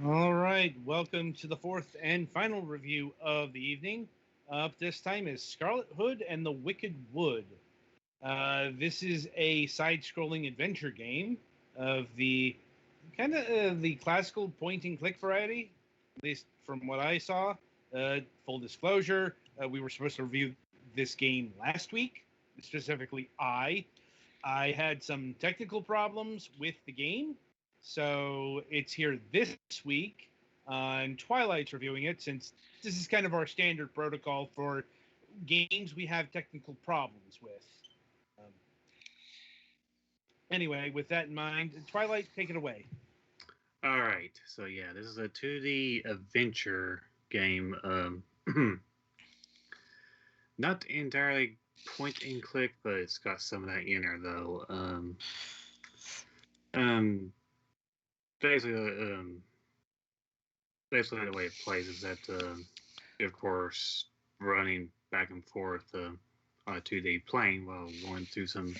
All right, welcome to the fourth and final review of the evening. Up this time is Scarlet Hood and the Wicked Wood. This is a side-scrolling adventure game of the kind of the classical point-and-click variety, at least from what I saw. Full disclosure, we were supposed to review this game last week. Specifically, I had some technical problems with the game, so it's here this week. And Twilight's reviewing it since this is kind of our standard protocol for games we have technical problems with. Um, anyway, with that in mind, Twilight, take it away. All right, so yeah, this is a 2D adventure game. Not entirely point and click, but it's got some of that in there though. Um, basically, basically the way it plays is that, of course, running back and forth on a 2D plane while going through some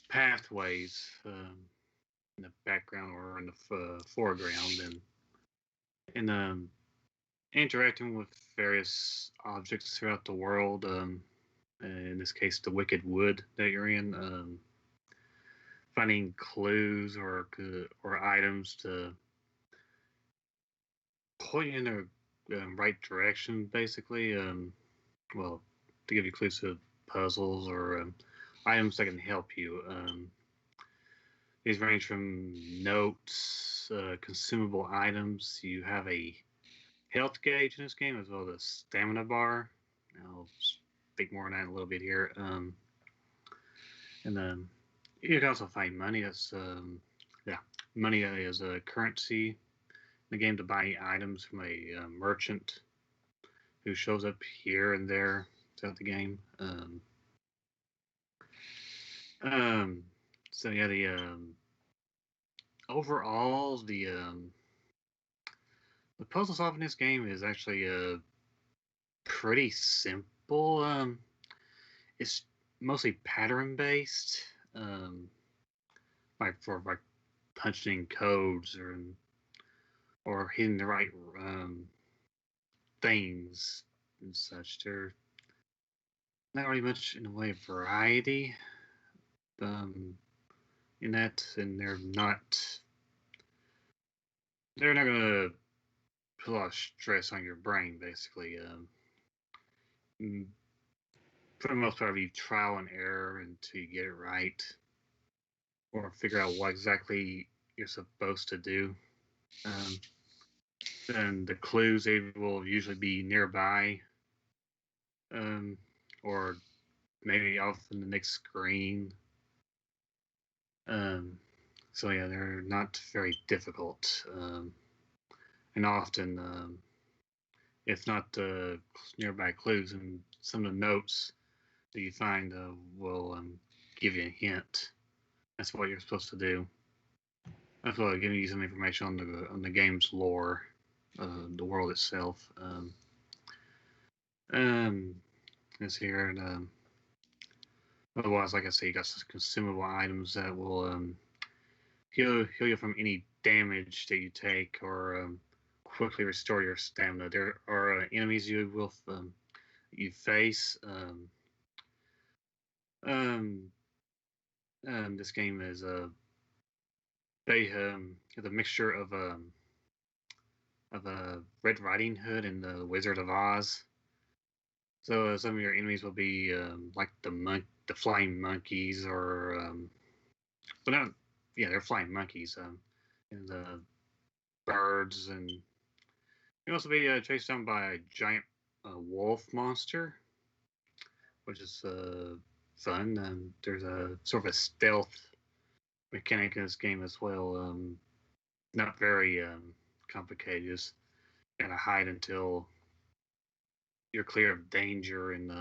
pathways in the background or in the foreground, and interacting with various objects throughout the world. In this case, the Wicked Wood that you're in. Finding clues or items to point you in the right direction, basically. Well, to give you clues to puzzles or items that can help you. These range from notes, consumable items. You have a health gauge in this game as well as a stamina bar. I'll speak more on that in a little bit here. And you can also find money. Yeah, money is a currency in the game to buy items from a merchant who shows up here and there throughout the game. So yeah, the overall the puzzle solving in this game is actually pretty simple. It's mostly pattern based, like punching codes or hitting the right things and such. There's not really much in the way of variety um, in that, and they're not gonna put a lot of stress on your brain. Basically, mm, for the most part, you trial and error until you get it right or figure out what exactly you're supposed to do. Um, and the clues they will usually be nearby, um, or maybe off in the next screen. Um, so yeah, they're not very difficult, and often, if not nearby clues, and some of the notes that you find will give you a hint. That's what you're supposed to do. That's what giving you some information on the game's lore, the world itself. Um, this here, and otherwise, like I say, you got some consumable items that will heal you from any damage that you take, or quickly restore your stamina. There are enemies you face. Um, this game is the mixture of a Red Riding Hood and the Wizard of Oz. So some of your enemies will be like the flying monkeys, or but not, yeah, they're flying monkeys, and the birds, and you can also be chased down by a giant wolf monster, which is fun. There's a sort of a stealth mechanic in this game as well. Not very complicated. Just gotta hide until you're clear of danger, and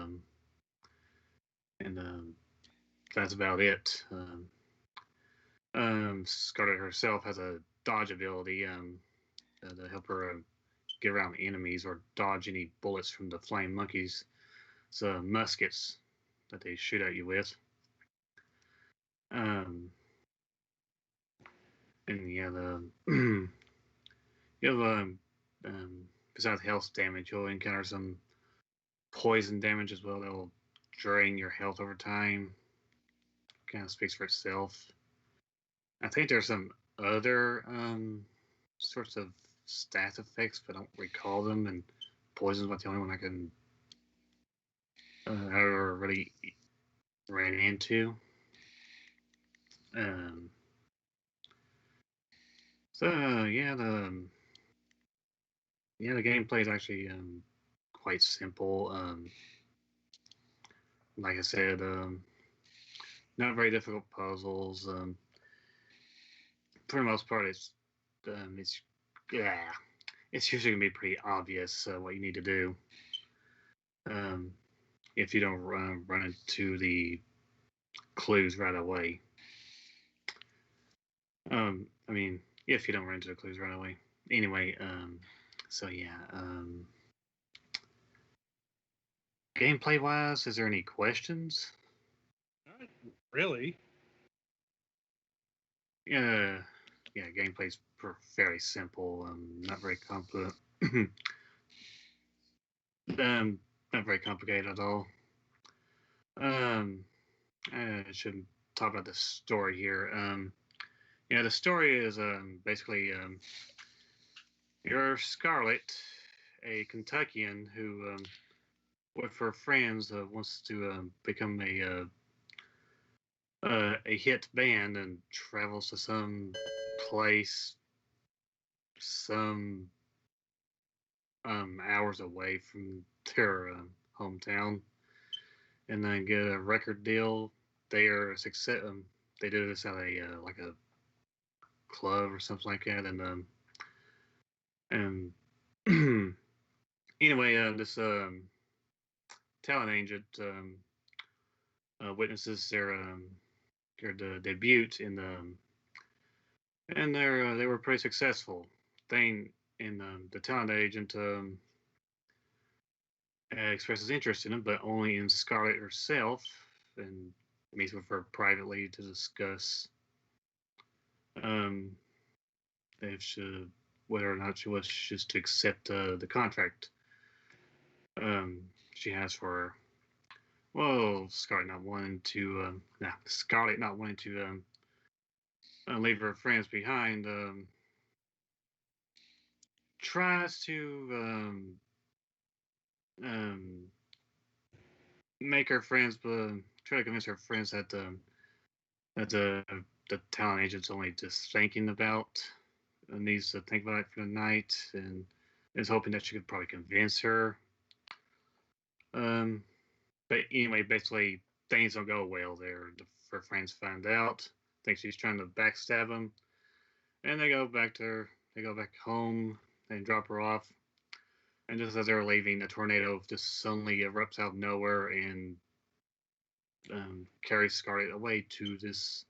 that's about it. Scarlet herself has a dodge ability to help her get around enemies or dodge any bullets from the flying monkeys. It's muskets that they shoot at you with. Um, and yeah, the you have besides health damage, you'll encounter some poison damage as well. That'll drain your health over time. Kind of speaks for itself. I think there's some other sorts of stat effects, but I don't recall them. And poison's not the only one I can ever really ran into. Um, so the gameplay is actually quite simple. Like I said, not very difficult puzzles. For the most part, it's yeah, it's usually gonna be pretty obvious what you need to do. If you don't run into the clues right away. I mean, if you don't run into the clues right away. Anyway, so yeah. Gameplay wise, is there any questions? Not really. Yeah, gameplay's very simple. Not very complex. Not very complicated at all. I should talk about the story here. The story is basically you're Scarlet, a Kentuckian who, with her friends, wants to become a hit band and travels to some place some hours away from their hometown, and then get a record deal. They are success. They do this at a like a club or something like that, and anyway, this talent agent witnesses their debut in and they were pretty successful. Thing in the talent agent expresses interest in him, but only in Scarlet herself, and meets with her privately to discuss um, if she, whether or not she wishes to accept the contract she has for her. Well, Scarlet not wanting to, Scarlet not wanting to leave her friends behind, tries to um, make her friends, try to convince her friends that the talent agent's only just thinking about, needs to think about it for the night, and is hoping that she could probably convince her. But anyway, basically things don't go well there. Her friends find out, think she's trying to backstab him, and they go back home and drop her off. And just as they're leaving, a tornado just suddenly erupts out of nowhere and carries Scarlet away to this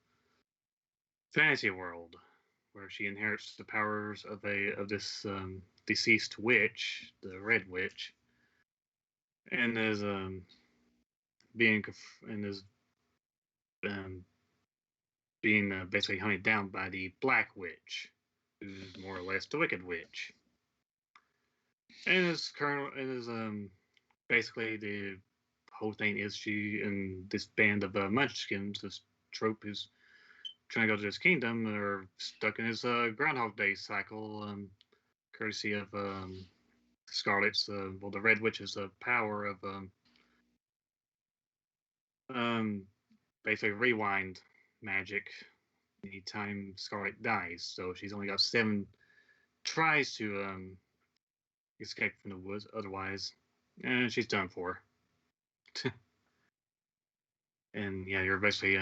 fantasy world where she inherits the powers of this deceased witch, the Red Witch, and is being and is um, being basically hunted down by the Black Witch, who's more or less the Wicked Witch, and is basically the whole thing is she and this band of Munchkins, this trope is trying to go to this kingdom, are stuck in this Groundhog Day cycle, courtesy of Scarlet's, the Red Witch's power of um, basically rewind magic anytime Scarlet dies. So she's only got 7 tries to escape from the woods. Otherwise, she's done for. And yeah, you're basically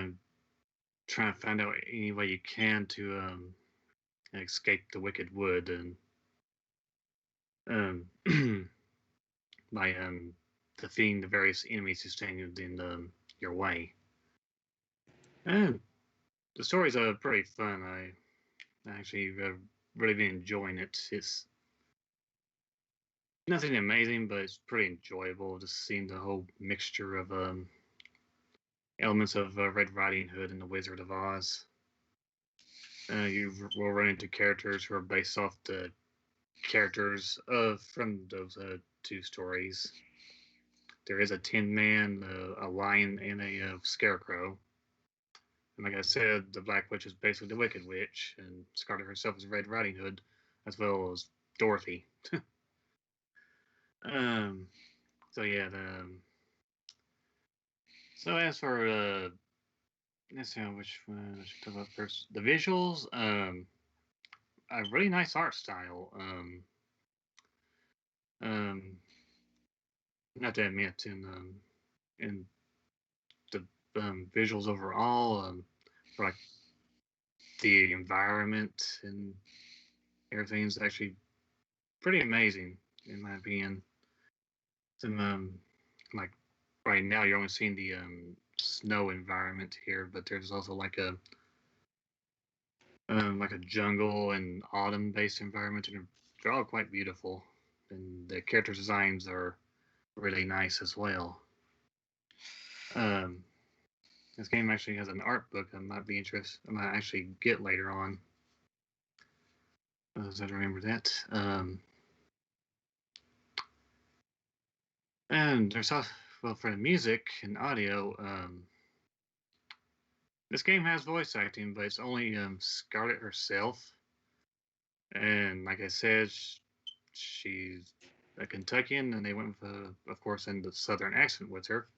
trying to find out any way you can to escape the Wicked Wood and by defeating the various enemies who stand in your way. And the stories are pretty fun. I actually really been enjoying it. It's nothing amazing, but it's pretty enjoyable. Just seeing the whole mixture of elements of Red Riding Hood and the Wizard of Oz. You will run into characters who are based off the characters from those two stories. There is a Tin Man, a Lion, and a Scarecrow. And like I said, the Black Witch is basically the Wicked Witch, and Scarlet herself is Red Riding Hood, as well as Dorothy. um, so yeah, so as for let's see which one I should talk about first. The visuals, a really nice art style. Um, not to admit in the visuals overall, for like the environment and everything is actually pretty amazing in my opinion. And like right now you're only seeing the snow environment here, but there's also like a jungle and autumn based environment, and they're all quite beautiful. And the character designs are really nice as well. Um, this game actually has an art book I might be interested. I might actually get later on. As I remember that. And there's also, well, for the music and audio, this game has voice acting, but it's only Scarlet herself. And like I said, she's a Kentuckian, and they went with, of course, in the Southern accent with her.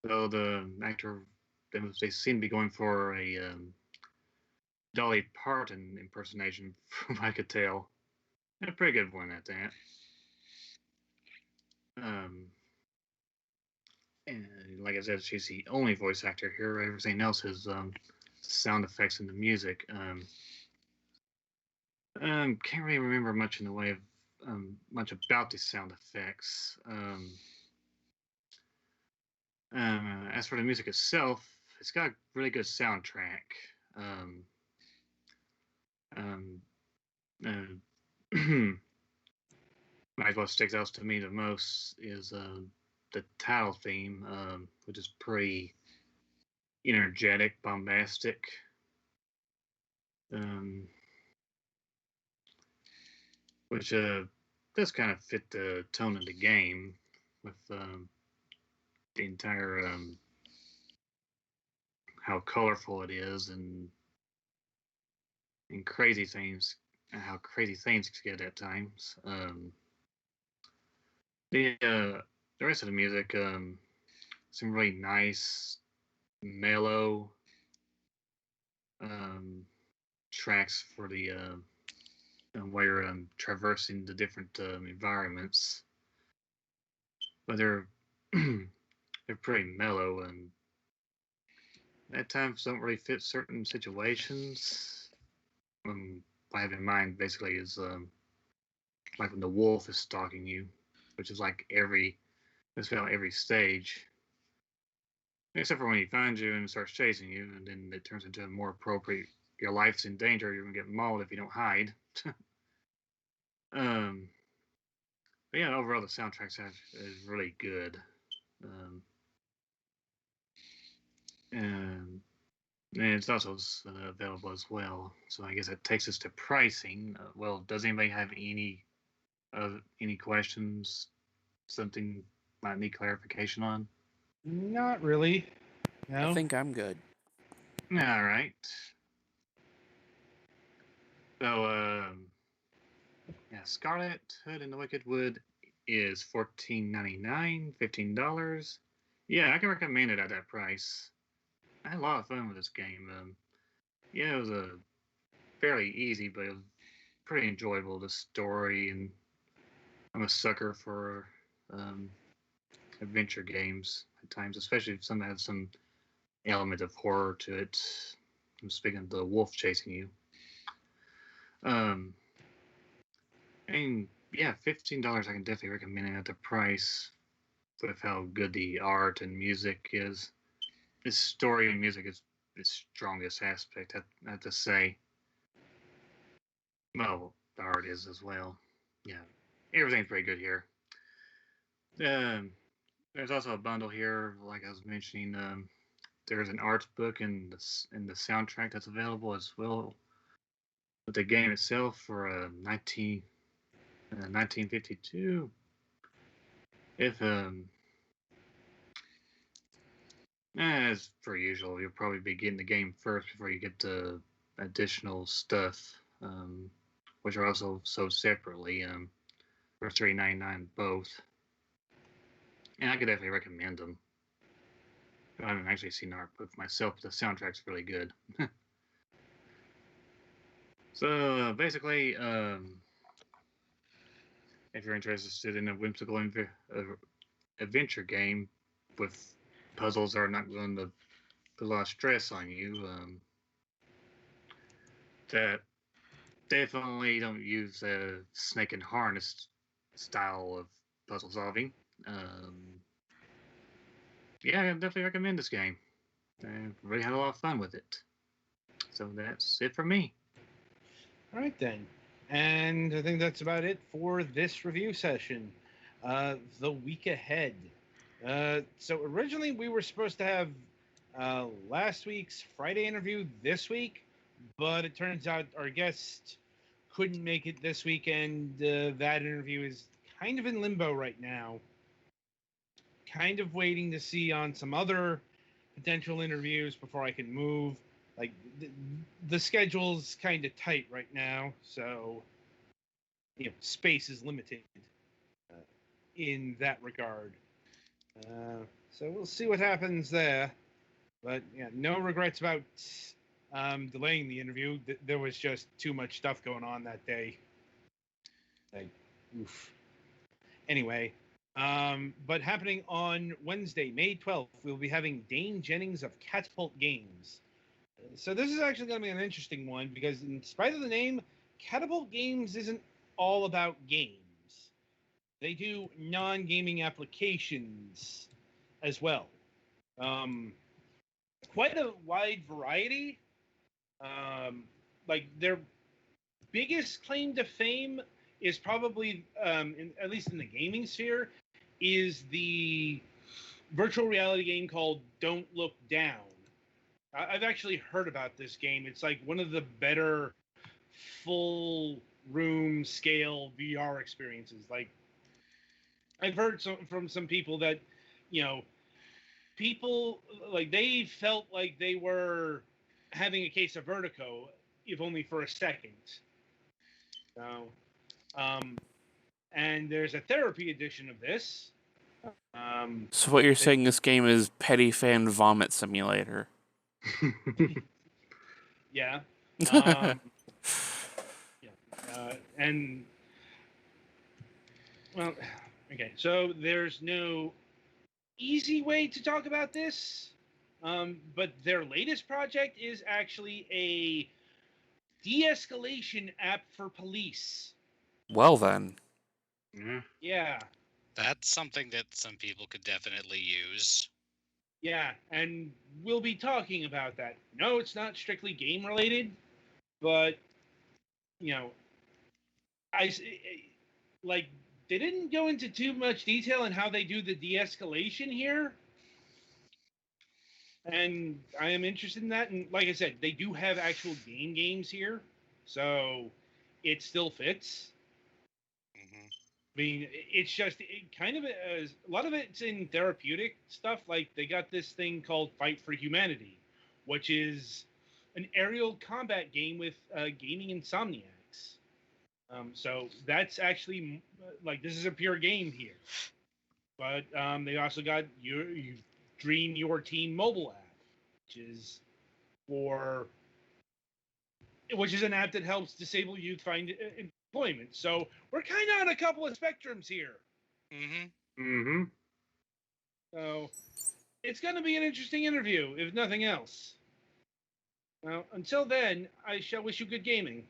So the actor, they seem to be going for a Dolly Parton impersonation, from what I could tell. And a pretty good one at that. Um, and like I said, she's the only voice actor here. Everything else is sound effects and the music. Can't really remember much in the way of much about the sound effects. As for the music itself, it's got a really good soundtrack. Um, um, uh, like what sticks out to me the most is the title theme, which is pretty energetic, bombastic. Um, which does kind of fit the tone of the game with the entire how colorful it is and crazy things, how crazy things get at times. The rest of the music some really nice, mellow um, tracks for the while you're traversing the different environments, but they're they're pretty mellow and at times don't really fit certain situations. What I have in mind basically is like when the wolf is stalking you, which is like it's about every stage, except for when he finds you and starts chasing you, and then it turns into a more appropriate. Your life's in danger. You're gonna get mauled if you don't hide. um, but yeah, overall the soundtrack is really good. Um, and And it's also available as well. So I guess that takes us to pricing. Well, does anybody have any questions? Something might need clarification on? Not really. I No. think I'm good. All right. So yeah, Scarlet Hood and the Wicked Wood is $14.99, $15. Yeah, I can recommend it at that price. I had a lot of fun with this game. Yeah, it was a fairly easy, but it was pretty enjoyable. The story, and I'm a sucker for um, adventure games at times, especially if some have some element of horror to it. I'm speaking of the wolf chasing you. Um, and yeah, $15 I can definitely recommend it at the price with how good the art and music is. This story and music is the strongest aspect, I have to say. Well, the art is as well. Yeah, everything's pretty good here. Um, there's also a bundle here, like I was mentioning. There's an art book and the soundtrack that's available as well. But the game itself for 19 1952. If as per usual, you'll probably be getting the game first before you get the additional stuff, which are also sold separately for $3.99 both. And I could definitely recommend them. I haven't actually seen art book myself, but the soundtrack's really good. So basically, if you're interested in a whimsical adventure game with puzzles that are not going to put a lot of stress on you, that definitely don't use a snake and harness style of puzzle solving. Yeah, I definitely recommend this game. I really had a lot of fun with it. So that's it for me. All right, then. And I think that's about it for this review session. The week ahead. So originally we were supposed to have last week's Friday interview this week, but it turns out our guest couldn't make it this week, and that interview is kind of in limbo right now. Kind of waiting to see on some other potential interviews before I can move. Like the schedule's kind of tight right now, so space is limited uh, in that regard. So we'll see what happens there. But yeah, no regrets about delaying the interview. There was just too much stuff going on that day. Like, oof. Anyway, but happening on Wednesday, May 12th, we'll be having Dane Jennings of Catapult Games. So this is actually going to be an interesting one because in spite of the name, Catapult Games isn't all about games. They do non-gaming applications as well. Quite a wide variety. Like their biggest claim to fame is probably, at least in the gaming sphere, is the virtual reality game called Don't Look Down. I've actually heard about this game. It's like one of the better full room scale VR experiences. Like I've heard from some people that, people like they felt like they were having a case of vertigo, if only for a second. So, and there's a therapy edition of this. So what you're saying, this game is Petty Fan Vomit Simulator. Yeah. Yeah. And well, okay. So there's no easy way to talk about this, but their latest project is actually a de-escalation app for police. Well then. Yeah. That's something that some people could definitely use. Yeah, and we'll be talking about that. No, it's not strictly game related, but I like they didn't go into too much detail on how they do the de-escalation here. And I am interested in that. And like I said, they do have actual games here, so it still fits. Mm-hmm. I mean, it's just kind of a lot of it's in therapeutic stuff. Like they got this thing called Fight for Humanity, which is an aerial combat game with gaming insomniacs. So that's actually like this is a pure game here. But they also got your Dream Your Team mobile app, which is an app that helps disabled youth find employment. So we're kind of on a couple of spectrums here. So it's going to be an interesting interview, if nothing else. Well, until then, I shall wish you good gaming.